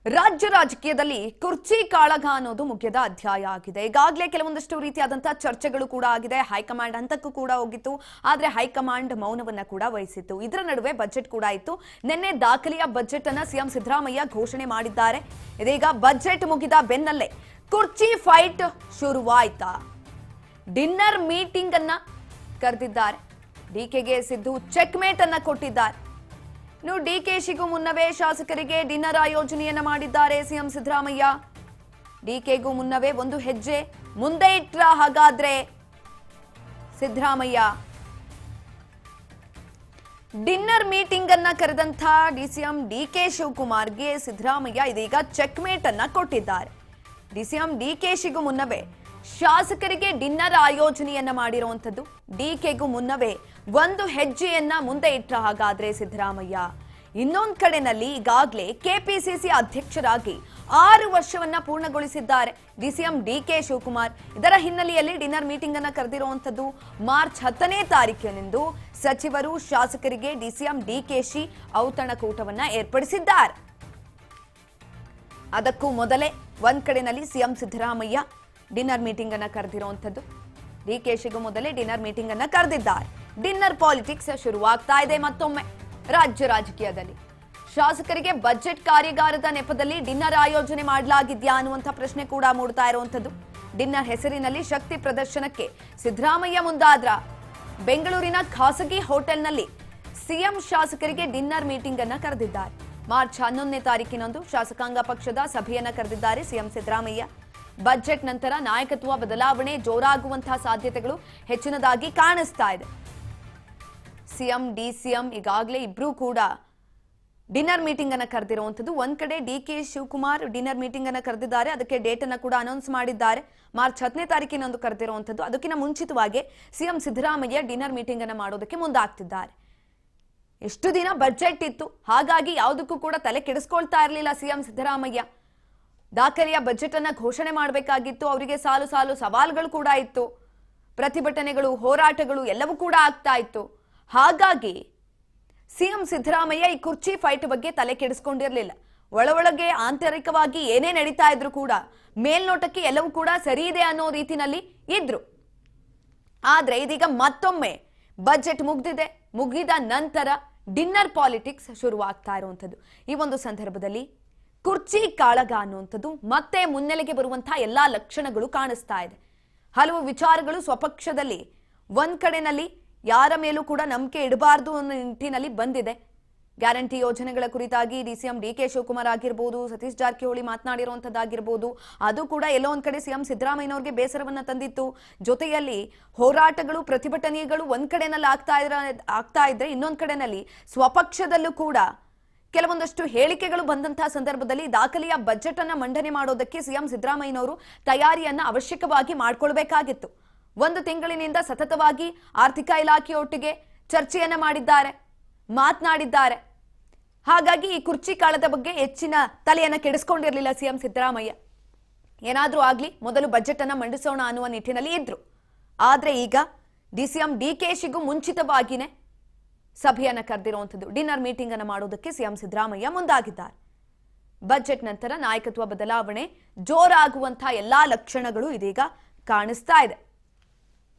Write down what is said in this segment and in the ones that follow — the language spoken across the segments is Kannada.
ರಾಜ್ಯ ರಾಜಕೀಯದಲ್ಲಿ ಕುರ್ಚಿ ಕಾಳಗ ಅನ್ನೋದು ಮುಖ್ಯದ ಅಧ್ಯಾಯ ಆಗಿದೆ. ಈಗಾಗಲೇ ಕೆಲವೊಂದಷ್ಟು ರೀತಿಯಾದಂತಹ ಚರ್ಚೆಗಳು ಕೂಡ ಆಗಿದೆ. ಹೈಕಮಾಂಡ್ ಹಂತಕ್ಕೂ ಕೂಡ ಹೋಗಿತ್ತು. ಆದ್ರೆ ಹೈಕಮಾಂಡ್ ಮೌನವನ್ನ ಕೂಡ ವಹಿಸಿತ್ತು. ಇದರ ನಡುವೆ ಬಜೆಟ್ ಕೂಡ ಇತ್ತು. ನಿನ್ನೆ ದಾಖಲೆಯ ಬಜೆಟ್ ಅನ್ನ ಸಿಎಂ ಸಿದ್ದರಾಮಯ್ಯ ಘೋಷಣೆ ಮಾಡಿದ್ದಾರೆ. ಇದೀಗ ಬಜೆಟ್ ಮುಗಿದ ಬೆನ್ನಲ್ಲೇ ಕುರ್ಚಿ ಫೈಟ್ ಶುರುವಾಯ್ತಾ? ಡಿನ್ನರ್ ಮೀಟಿಂಗ್ ಅನ್ನ ಕರೆದಿದ್ದಾರೆ. ಡಿಕೆಗೆ ಸಿದ್ದು ಚೆಕ್ಮೇಟ್ ಅನ್ನ ಕೊಟ್ಟಿದ್ದಾರೆ. ಇನ್ನು ಡಿಕೆಶಿಗೂ ಮುನ್ನವೇ ಶಾಸಕರಿಗೆ ಡಿನ್ನರ್ ಆಯೋಜನೆಯನ್ನ ಮಾಡಿದ್ದಾರೆ ಸಿಎಂ ಸಿದ್ದರಾಮಯ್ಯ. ಡಿಕೆಗೂ ಮುನ್ನವೇ ಒಂದು ಹೆಜ್ಜೆ ಮುಂದೆ ಇಟ್ರ ಹಾಗಾದ್ರೆ ಸಿದ್ದರಾಮಯ್ಯ. ಡಿನ್ನರ್ ಮೀಟಿಂಗ್ ಅನ್ನ ಕರೆದಂತ ಡಿಸಿಎಂ ಡಿಕೆ ಶಿವಕುಮಾರ್ಗೆ ಸಿದ್ದರಾಮಯ್ಯ ಇದೀಗ ಚೆಕ್ಮೇಟ್ ಅನ್ನ ಕೊಟ್ಟಿದ್ದಾರೆ. ಡಿಸಿಎಂ ಡಿಕೆಶಿಗೂ ಮುನ್ನವೇ ಶಾಸಕರಿಗೆ ಡಿನ್ನರ್ ಆಯೋಜನೆಯನ್ನ ಮಾಡಿರುವಂತದ್ದು. ಡಿಕೆಗೂ ಮುನ್ನವೇ ಒಂದು ಹೆಜ್ಜೆಯನ್ನ ಮುಂದೆ ಇಟ್ಟ ಹಾಗಾದ್ರೆ ಸಿದ್ದರಾಮಯ್ಯ. ಇನ್ನೊಂದು ಕಡೆನಲ್ಲಿ ಈಗಾಗಲೇ ಕೆಪಿಸಿಸಿ ಅಧ್ಯಕ್ಷರಾಗಿ 6 ವರ್ಷವನ್ನ ಪೂರ್ಣಗೊಳಿಸಿದ್ದಾರೆ ಡಿಸಿಎಂ ಡಿಕೆ ಶಿವಕುಮಾರ್. ಇದರ ಹಿನ್ನೆಲೆಯಲ್ಲಿ ಡಿನ್ನರ್ ಮೀಟಿಂಗ್ ಅನ್ನ ಕರೆದಿರುವಂತದ್ದು. ಮಾರ್ಚ್ 10ನೇ ತಾರೀಕಿನಂದು ಸಚಿವರು ಶಾಸಕರಿಗೆ ಡಿಸಿಎಂ ಡಿಕೆಶಿ ಔತಣಕೂಟವನ್ನ ಏರ್ಪಡಿಸಿದ್ದಾರೆ. ಅದಕ್ಕೂ ಮೊದಲೇ ಒಂದ್ ಕಡೆನಲ್ಲಿ ಸಿಎಂ ಸಿದ್ದರಾಮಯ್ಯ ಡಿನ್ನರ್ ಮೀಟಿಂಗ್ ಅನ್ನ ಕರೆದಿರುವಂತದ್ದು. ಡಿಕೆಶಿಗೂ ಮೊದಲೇ ಡಿನ್ನರ್ ಮೀಟಿಂಗ್ ಅನ್ನ ಕರೆದಿದ್ದಾರೆ. ಡಿನ್ನರ್ ಪಾಲಿಟಿಕ್ಸ್ ಶುರುವಾಗ್ತಾ ಇದೆ ಮತ್ತೊಮ್ಮೆ ರಾಜ್ಯ ರಾಜಕೀಯದಲ್ಲಿ. ಶಾಸಕರಿಗೆ ಬಜೆಟ್ ಕಾರ್ಯಾಗಾರದ ನೆಪದಲ್ಲಿ ಡಿನ್ನರ್ ಆಯೋಜನೆ ಮಾಡಲಾಗಿದ್ಯಾ ಅನ್ನುವಂಥ ಪ್ರಶ್ನೆ ಕೂಡ ಮೂಡ್ತಾ ಇರುವಂತದ್ದು. ಡಿನ್ನರ್ ಹೆಸರಿನಲ್ಲಿ ಶಕ್ತಿ ಪ್ರದರ್ಶನಕ್ಕೆ ಸಿದ್ದರಾಮಯ್ಯ ಮುಂದಾದ್ರ? ಬೆಂಗಳೂರಿನ ಖಾಸಗಿ ಹೋಟೆಲ್ನಲ್ಲಿ ಸಿಎಂ ಶಾಸಕರಿಗೆ ಡಿನ್ನರ್ ಮೀಟಿಂಗ್ ಅನ್ನ ಕರೆದಿದ್ದಾರೆ. ಮಾರ್ಚ್ 11ನೇ ತಾರೀಕಿನಂದು ಶಾಸಕಾಂಗ ಪಕ್ಷದ ಸಭೆಯನ್ನ ಕರೆದಿದ್ದಾರೆ ಸಿಎಂ ಸಿದ್ದರಾಮಯ್ಯ. ಬಜೆಟ್ ನಂತರ ನಾಯಕತ್ವ ಬದಲಾವಣೆ ಜೋರಾಗುವಂತಹ ಸಾಧ್ಯತೆಗಳು ಹೆಚ್ಚಿನದಾಗಿ ಕಾಣಿಸ್ತಾ ಇದೆ. ಸಿಎಂ ಡಿಸಿಎಂ ಈಗಾಗಲೇ ಇಬ್ರು ಕೂಡ ಡಿನ್ನರ್ ಮೀಟಿಂಗ್ ಅನ್ನ ಕರೆದಿರುವಂತದ್ದು. ಒಂದ್ ಕಡೆ ಡಿಕೆ ಶಿವಕುಮಾರ್ ಡಿನ್ನರ್ ಮೀಟಿಂಗ್ ಅನ್ನ ಕರೆದಿದ್ದಾರೆ. ಅದಕ್ಕೆ ಡೇಟ್ ಅನ್ನ ಕೂಡ ಅನೌನ್ಸ್ ಮಾಡಿದ್ದಾರೆ. ಮಾರ್ಚ್ 10ನೇ ತಾರೀಕಿನಂದು ಕರೆದಿರುವಂತದ್ದು. ಅದಕ್ಕಿಂತ ಮುಂಚಿತವಾಗಿ ಸಿಎಂ ಸಿದ್ದರಾಮಯ್ಯ ಡಿನ್ನರ್ ಮೀಟಿಂಗ್ ಅನ್ನ ಮಾಡೋದಕ್ಕೆ ಮುಂದಾಗ್ತಿದ್ದಾರೆ. ಎಷ್ಟು ದಿನ ಬಜೆಟ್ ಇತ್ತು, ಹಾಗಾಗಿ ಯಾವುದಕ್ಕೂ ಕೂಡ ತಲೆ ಕೆಡಿಸ್ಕೊಳ್ತಾ ಇರಲಿಲ್ಲ ಸಿಎಂ ಸಿದ್ದರಾಮಯ್ಯ. ದಾಖಲೆಯ ಬಜೆಟ್ ಅನ್ನ ಘೋಷಣೆ ಮಾಡಬೇಕಾಗಿತ್ತು. ಅವರಿಗೆ ಸಾಲು ಸಾಲು ಸವಾಲುಗಳು ಕೂಡ ಇತ್ತು. ಪ್ರತಿಭಟನೆಗಳು, ಹೋರಾಟಗಳು ಎಲ್ಲವೂ ಕೂಡ ಆಗ್ತಾ ಇತ್ತು. ಹಾಗಾಗಿ ಸಿಎಂ ಸಿದ್ದರಾಮಯ್ಯ ಈ ಕುರ್ಚಿ ಫೈಟ್ ಬಗ್ಗೆ ತಲೆ ಕೆಡಿಸ್ಕೊಂಡಿರಲಿಲ್ಲ. ಒಳಗೆ ಆಂತರಿಕವಾಗಿ ಏನೇ ನಡೀತಾ ಇದ್ರು ಕೂಡ ಮೇಲ್ನೋಟಕ್ಕೆ ಎಲ್ಲವೂ ಕೂಡ ಸರಿ ಇದೆ ಅನ್ನೋ ರೀತಿನಲ್ಲಿ ಇದ್ರು. ಆದ್ರೆ ಇದೀಗ ಮತ್ತೊಮ್ಮೆ ಬಜೆಟ್ ಮುಗಿದಿದೆ. ಮುಗಿದ ನಂತರ ಡಿನ್ನರ್ ಪಾಲಿಟಿಕ್ಸ್ ಶುರುವಾಗ್ತಾ ಇರುವಂತದ್ದು. ಈ ಒಂದು ಸಂದರ್ಭದಲ್ಲಿ ಕುರ್ಚಿ ಕಾಳಗ ಅನ್ನುವಂಥದ್ದು ಮತ್ತೆ ಮುನ್ನೆಲೆಗೆ ಬರುವಂತಹ ಎಲ್ಲಾ ಲಕ್ಷಣಗಳು ಕಾಣಿಸ್ತಾ ಇದೆ. ಹಲವು ವಿಚಾರಗಳು ಸ್ವಪಕ್ಷದಲ್ಲಿ ಒಂದ್ ಕಡೆನಲ್ಲಿ ಯಾರ ಮೇಲೂ ಕೂಡ ನಂಬಿಕೆ ಇಡಬಾರದು ಅನ್ನೋ ನಿಟ್ಟಿನಲ್ಲಿ ಬಂದಿದೆ. ಗ್ಯಾರಂಟಿ ಯೋಜನೆಗಳ ಕುರಿತಾಗಿ ಡಿಸಿಎಂ ಡಿಕೆ ಶಿವಕುಮಾರ್ ಆಗಿರ್ಬೋದು, ಸತೀಶ್ ಜಾರಕಿಹೊಳಿ ಮಾತನಾಡಿರುವಂತದ್ದಾಗಿರ್ಬೋದು, ಅದು ಕೂಡ ಎಲ್ಲೋ ಒಂದ್ ಕಡೆ ಸಿಎಂ ಸಿದ್ದರಾಮಯ್ಯನವ್ರಿಗೆ ಬೇಸರವನ್ನ ತಂದಿತ್ತು. ಜೊತೆಯಲ್ಲಿ ಹೋರಾಟಗಳು, ಪ್ರತಿಭಟನೆಗಳು ಒಂದ್ ಕಡೆನಲ್ಲಿ ಆಗ್ತಾ ಇದ್ರೆ ಇನ್ನೊಂದ್ ಕಡೆನಲ್ಲಿ ಸ್ವಪಕ್ಷದಲ್ಲೂ ಕೂಡ ಕೆಲವೊಂದಷ್ಟು ಹೇಳಿಕೆಗಳು ಬಂದಂತಹ ಸಂದರ್ಭದಲ್ಲಿ ದಾಖಲೆಯ ಬಜೆಟ್ ಅನ್ನ ಮಂಡನೆ ಮಾಡೋದಕ್ಕೆ ಸಿಎಂ ಸಿದ್ದರಾಮಯ್ಯನವರು ತಯಾರಿಯನ್ನ ಅವಶ್ಯಕವಾಗಿ ಮಾಡಿಕೊಳ್ಬೇಕಾಗಿತ್ತು. 1 ತಿಂಗಳಿನಿಂದ ಸತತವಾಗಿ ಆರ್ಥಿಕ ಇಲಾಖೆಯೊಟ್ಟಿಗೆ ಚರ್ಚೆಯನ್ನ ಮಾಡಿದ್ದಾರೆ, ಮಾತನಾಡಿದ್ದಾರೆ. ಹಾಗಾಗಿ ಈ ಕುರ್ಚಿ ಕಾಳದ ಬಗ್ಗೆ ಹೆಚ್ಚಿನ ತಲೆಯನ್ನ ಕೆಡಿಸ್ಕೊಂಡಿರಲಿಲ್ಲ ಸಿಎಂ ಸಿದ್ದರಾಮಯ್ಯ. ಏನಾದ್ರೂ ಆಗ್ಲಿ, ಮೊದಲು ಬಜೆಟ್ ಅನ್ನ ಮಂಡಿಸೋಣ ಅನ್ನುವ ನಿಟ್ಟಿನಲ್ಲಿ ಇದ್ರು. ಆದ್ರೆ ಈಗ ಡಿಸಿಎಂ ಡಿಕೆಶಿಗೂ ಮುಂಚಿತವಾಗಿನೇ ಸಭೆಯನ್ನ ಕರೆದಿರುವಂತದ್ದು. ಡಿನ್ನರ್ ಮೀಟಿಂಗ್ ಅನ್ನ ಮಾಡೋದಕ್ಕೆ ಸಿಎಂ ಸಿದ್ದರಾಮಯ್ಯ ಮುಂದಾಗಿದ್ದಾರೆ. ಬಜೆಟ್ ನಂತರ ನಾಯಕತ್ವ ಬದಲಾವಣೆ ಜೋರಾಗುವಂತಹ ಎಲ್ಲಾ ಲಕ್ಷಣಗಳು ಇದೀಗ ಕಾಣಿಸ್ತಾ ಇದೆ.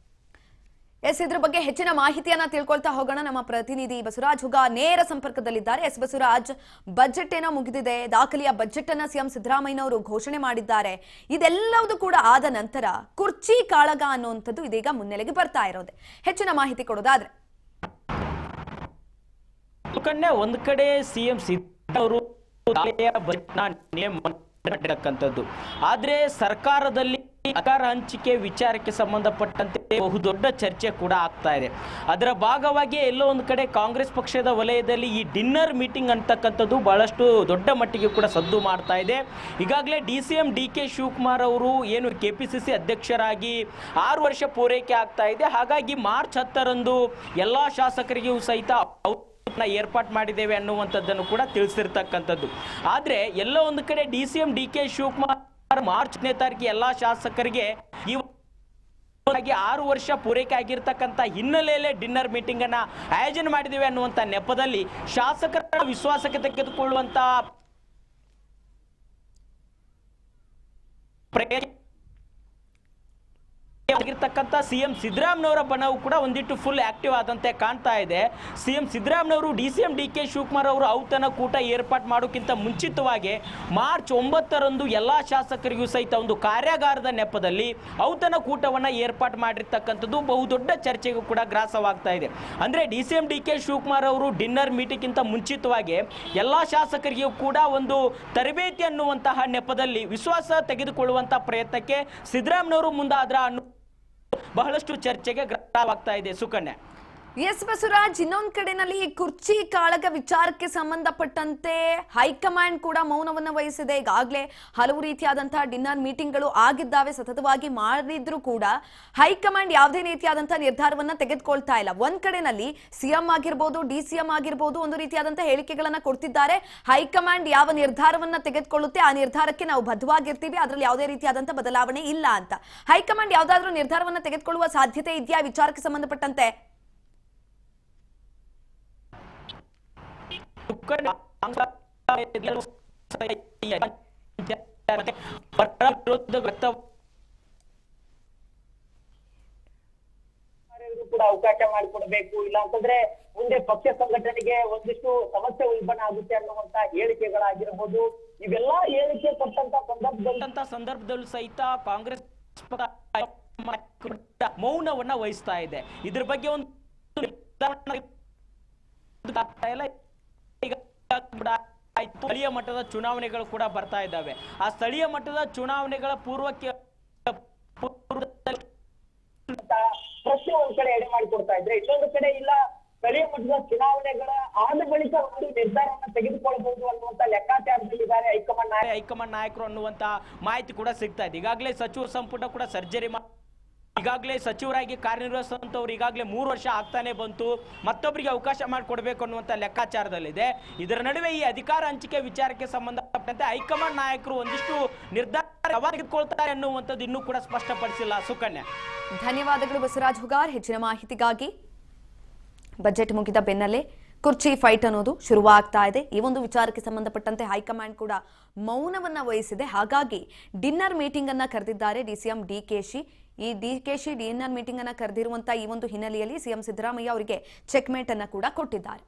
ಇದ್ರ ಬಗ್ಗೆ ಹೆಚ್ಚಿನ ಮಾಹಿತಿಯನ್ನ ತಿಳ್ಕೊಳ್ತಾ ಹೋಗೋಣ. ನಮ್ಮ ಪ್ರತಿನಿಧಿ ಬಸವರಾಜ್ ಹುಗ ನೇರ ಸಂಪರ್ಕದಲ್ಲಿದ್ದಾರೆ. ಬಸವರಾಜ್, ಬಜೆಟ್ ಏನೋ ಮುಗಿದಿದೆ. ದಾಖಲೆಯ ಬಜೆಟ್ ಅನ್ನ ಸಿಎಂ ಸಿದ್ದರಾಮಯ್ಯನವರು ಘೋಷಣೆ ಮಾಡಿದ್ದಾರೆ. ಇದೆಲ್ಲವೂ ಕೂಡ ಆದ ನಂತರ ಕುರ್ಚಿ ಕಾಳಗ ಅನ್ನುವಂಥದ್ದು ಇದೀಗ ಮುನ್ನೆಲೆಗೆ ಬರ್ತಾ ಇರೋದೆ. ಹೆಚ್ಚಿನ ಮಾಹಿತಿ ಕೊಡೋದಾದ್ರೆ? ಒಂದು ಕಡೆ ಸಿಎಂ ಸಿದ್ದರಾಮಯ್ಯ ಆದ್ರೆ ಸರ್ಕಾರದಲ್ಲಿ ಅಧಿಕಾರ ಹಂಚಿಕೆ ವಿಚಾರಕ್ಕೆ ಸಂಬಂಧಪಟ್ಟಂತೆ ಬಹುದೊಡ್ಡ ಚರ್ಚೆ ಕೂಡ ಆಗ್ತಾ ಇದೆ. ಅದರ ಭಾಗವಾಗಿ ಎಲ್ಲೋ ಒಂದು ಕಡೆ ಕಾಂಗ್ರೆಸ್ ಪಕ್ಷದ ವಲಯದಲ್ಲಿ ಈ ಡಿನ್ನರ್ ಮೀಟಿಂಗ್ ಅಂತಕ್ಕಂಥದ್ದು ಬಹಳಷ್ಟು ದೊಡ್ಡ ಮಟ್ಟಿಗೆ ಕೂಡ ಸದ್ದು ಮಾಡ್ತಾ ಇದೆ. ಈಗಾಗಲೇ ಡಿಸಿಎಂ ಡಿಕೆ ಶಿವಕುಮಾರ್ ಅವರು ಏನು ಕೆಪಿಸಿಸಿ ಅಧ್ಯಕ್ಷರಾಗಿ 6 ವರ್ಷ ಪೂರೈಕೆ ಆಗ್ತಾ ಇದೆ. ಹಾಗಾಗಿ ಮಾರ್ಚ್ 10ರಂದು ಎಲ್ಲಾ ಶಾಸಕರಿಗೂ ಸಹಿತ ಏರ್ಪಾಟ್ ಮಾಡಿದ್ದೇವೆ ಅನ್ನುವಂಥದ್ದನ್ನು ಕೂಡ ತಿಳಿಸಿರ್ತಕ್ಕಂಥದ್ದು. ಆದ್ರೆ ಎಲ್ಲೋ ಒಂದು ಕಡೆ ಡಿಸಿಎಂ ಡಿಕೆ ಶಿವಕುಮಾರ್ ಮಾರ್ಚ್ 10ನೇ ತಾರೀಕಿಗೆ ಎಲ್ಲಾ ಶಾಸಕರಿಗೆ ಈ 6 ವರ್ಷ ಪೂರೈಕೆ ಆಗಿರ್ತಕ್ಕಂಥ ಹಿನ್ನೆಲೆಯಲ್ಲಿ ಡಿನ್ನರ್ ಮೀಟಿಂಗ್ ಅನ್ನ ಆಯೋಜನೆ ಮಾಡಿದ್ದೇವೆ ಅನ್ನುವಂಥ ನೆಪದಲ್ಲಿ ಶಾಸಕರ ವಿಶ್ವಾಸಕ್ಕೆ ತೆಗೆದುಕೊಳ್ಳುವಂತ ಆಗಿರ್ತಕ್ಕಂಥ ಸಿಎಂ ಸಿದ್ದರಾಮಯ್ಯನವರ ಬಣವು ಕೂಡ ಒಂದಿಟ್ಟು ಫುಲ್ ಆಕ್ಟಿವ್ ಆದಂತೆ ಕಾಣ್ತಾ ಇದೆ. ಸಿಎಂ ಸಿದ್ದರಾಮಯ್ಯನವರು DCM DK ಶಿವಕುಮಾರ್ ಅವರು ಔತಣ ಕೂಟ ಏರ್ಪಾಟ್ ಮಾಡೋಕ್ಕಿಂತ ಮುಂಚಿತವಾಗಿ ಮಾರ್ಚ್ 9ರಂದು ಎಲ್ಲಾ ಶಾಸಕರಿಗೂ ಸಹಿತ ಒಂದು ಕಾರ್ಯಾಗಾರದ ನೆಪದಲ್ಲಿ ಔತಣ ಕೂಟವನ್ನ ಏರ್ಪಾಟ್ ಮಾಡಿರ್ತಕ್ಕಂಥದ್ದು ಬಹುದೊಡ್ಡ ಚರ್ಚೆಗೂ ಕೂಡ ಗ್ರಾಸವಾಗ್ತಾ ಇದೆ. ಅಂದ್ರೆ DCM DK ಶಿವಕುಮಾರ್ ಅವರು ಡಿನ್ನರ್ ಮೀಟಿಂಗ್ಗಿಂತ ಮುಂಚಿತವಾಗಿ ಎಲ್ಲಾ ಶಾಸಕರಿಗೂ ಕೂಡ ಒಂದು ತರಬೇತಿ ಅನ್ನುವಂತಹ ನೆಪದಲ್ಲಿ ವಿಶ್ವಾಸ ತೆಗೆದುಕೊಳ್ಳುವಂತಹ ಪ್ರಯತ್ನಕ್ಕೆ ಸಿದ್ದರಾಮಯ್ಯನವರು ಮುಂದಾದ್ರ ಬಹಳಷ್ಟು ಚರ್ಚೆಗೆ ಗ್ರಾಸವಾಗ್ತಾ ಇದೆ. ಸುಕನ್ಯಾ. ಎಸ್ ಬಸವರಾಜ್, ಇನ್ನೊಂದ್ ಕಡೆನಲ್ಲಿ ಈ ಕುರ್ಚಿ ಕಾಳಗ ವಿಚಾರಕ್ಕೆ ಸಂಬಂಧಪಟ್ಟಂತೆ ಹೈಕಮಾಂಡ್ ಕೂಡ ಮೌನವನ್ನ ವಹಿಸಿದೆ. ಈಗಾಗಲೇ ಹಲವು ರೀತಿಯಾದಂತಹ ಡಿನ್ನರ್ ಮೀಟಿಂಗ್ಗಳು ಆಗಿದ್ದಾವೆ, ಸತತವಾಗಿ ಮಾಡಿದ್ರು ಕೂಡ ಹೈಕಮಾಂಡ್ ಯಾವುದೇ ರೀತಿಯಾದಂತಹ ನಿರ್ಧಾರವನ್ನ ತೆಗೆದುಕೊಳ್ತಾ ಇಲ್ಲ. ಒಂದ್ ಕಡೆನಲ್ಲಿ ಸಿಎಂ ಆಗಿರ್ಬೋದು, DCM ಆಗಿರ್ಬೋದು ಒಂದು ರೀತಿಯಾದಂತಹ ಹೇಳಿಕೆಗಳನ್ನ ಕೊಡ್ತಿದ್ದಾರೆ. ಹೈಕಮಾಂಡ್ ಯಾವ ನಿರ್ಧಾರವನ್ನ ತೆಗೆದುಕೊಳ್ಳುತ್ತೆ ಆ ನಿರ್ಧಾರಕ್ಕೆ ನಾವು ಬದ್ಧವಾಗಿರ್ತೀವಿ, ಅದರಲ್ಲಿ ಯಾವುದೇ ರೀತಿಯಾದಂತಹ ಬದಲಾವಣೆ ಇಲ್ಲ ಅಂತ. ಹೈಕಮಾಂಡ್ ಯಾವ್ದಾದ್ರೂ ನಿರ್ಧಾರವನ್ನ ತೆಗೆದುಕೊಳ್ಳುವ ಸಾಧ್ಯತೆ ಇದೆಯಾ ವಿಚಾರಕ್ಕೆ ಸಂಬಂಧಪಟ್ಟಂತೆ? ಕೂಡ ಅವಕಾಶ ಮಾಡಿಕೊಡ್ಬೇಕು, ಇಲ್ಲ ಅಂತಂದ್ರೆ ಮುಂದೆ ಪಕ್ಷ ಸಂಘಟನೆಗೆ ಒಂದಿಷ್ಟು ಸಮಸ್ಯೆ ಉಲ್ಬಣ ಆಗುತ್ತೆ ಅನ್ನುವಂತ ಹೇಳಿಕೆಗಳಾಗಿರ್ಬೋದು. ಇವೆಲ್ಲಾ ಹೇಳಿಕೆ ಕೊಟ್ಟಂತ ಸಂದರ್ಭದಲ್ಲೂ ಸಹಿತ ಕಾಂಗ್ರೆಸ್ ಮೌನವನ್ನ ವಹಿಸ್ತಾ ಇದೆ. ಇದ್ರ ಬಗ್ಗೆ ಒಂದು ಸ್ಥಳೀಯ ಮಟ್ಟದ ಚುನಾವಣೆಗಳು ಕೂಡ ಬರ್ತಾ ಇದ್ದಾವೆ. ಆ ಸ್ಥಳೀಯ ಮಟ್ಟದ ಚುನಾವಣೆಗಳ ಪೂರ್ವಕ್ಕೆ ಪ್ರಶ್ನೆ ಒಂದ್ ಕಡೆ ಎಡೆ ಮಾಡಿಕೊಡ್ತಾ ಇದ್ರೆ, ಇನ್ನೊಂದು ಕಡೆ ಇಲ್ಲ ಸ್ಥಳೀಯ ಮಟ್ಟದ ಚುನಾವಣೆಗಳ ಆದ ಬಳಿಕ ಒಂದು ನಿರ್ಧಾರವನ್ನ ತೆಗೆದುಕೊಳ್ಳಬಹುದು ಅನ್ನುವಂತ ಲೆಕ್ಕಾಚಾರದಲ್ಲಿದ್ದಾರೆ ಹೈಕಮಾಂಡ್ ನಾಯಕರು ಅನ್ನುವಂತ ಮಾಹಿತಿ ಕೂಡ ಸಿಗ್ತಾ ಇದೆ. ಈಗಾಗಲೇ ಸಚಿವ ಸಂಪುಟ ಕೂಡ ಸರ್ಜರಿ ಈಗಾಗಲೇ ಸಚಿವರಾಗಿ ಕಾರ್ಯನಿರ್ವಹಿಸುವಂತವ್ರು ಈಗಾಗಲೇ 3 ವರ್ಷ ಆಗ್ತಾನೆ ಬಂತು, ಮತ್ತೊಬ್ಬರಿಗೆ ಅವಕಾಶ ಮಾಡಿಕೊಡ್ಬೇಕು ಅನ್ನುವಂತ ಲೆಕ್ಕಾಚಾರದಲ್ಲಿದೆ. ಇದರ ನಡುವೆ ಈ ಅಧಿಕಾರ ಹಂಚಿಕೆ ವಿಚಾರಕ್ಕೆ ಸಂಬಂಧಪಟ್ಟಂತೆ ಹೈಕಮಾಂಡ್ ನಾಯಕರು ಒಂದಿಷ್ಟು ನಿರ್ಧಾರ ತೆಗೆದುಕೊಳ್ತಾರೆ ಅನ್ನುವಂಥದ್ದು ಇನ್ನೂ ಕೂಡ ಸ್ಪಷ್ಟಪಡಿಸಿಲ್ಲ. ಸುಕನ್ಯಾ. ಧನ್ಯವಾದಗಳು ಬಸವರಾಜ್ ಹುಗಾರ್ ಹೆಚ್ಚಿನ ಮಾಹಿತಿಗಾಗಿ. ಬಜೆಟ್ ಮುಗಿದ ಬೆನ್ನಲ್ಲೇ ಕುರ್ಚಿ ಫೈಟ್ ಅನ್ನೋದು ಶುರುವಾಗ್ತಾ ಇದೆ. ಈ ಒಂದು ವಿಚಾರಕ್ಕೆ ಸಂಬಂಧಪಟ್ಟಂತೆ ಹೈಕಮಾಂಡ್ ಕೂಡ ಮೌನವನ್ನ ವಹಿಸಿದೆ. ಹಾಗಾಗಿ ಡಿನ್ನರ್ ಮೀಟಿಂಗ್ ಅನ್ನ ಕರೆದಿದ್ದಾರೆ DCM DKಶಿ. ಈ DKಶಿ ಡಿನ್ನರ್ ಮೀಟಿಂಗ್ ಅನ್ನ ಕರೆದಿರುವಂತಹ ಈ ಒಂದು ಹಿನ್ನೆಲೆಯಲ್ಲಿ ಸಿಎಂ ಸಿದ್ದರಾಮಯ್ಯ ಅವರಿಗೆ ಚೆಕ್ಮೇಟ್ ಅನ್ನ ಕೂಡ ಕೊಟ್ಟಿದ್ದಾರೆ.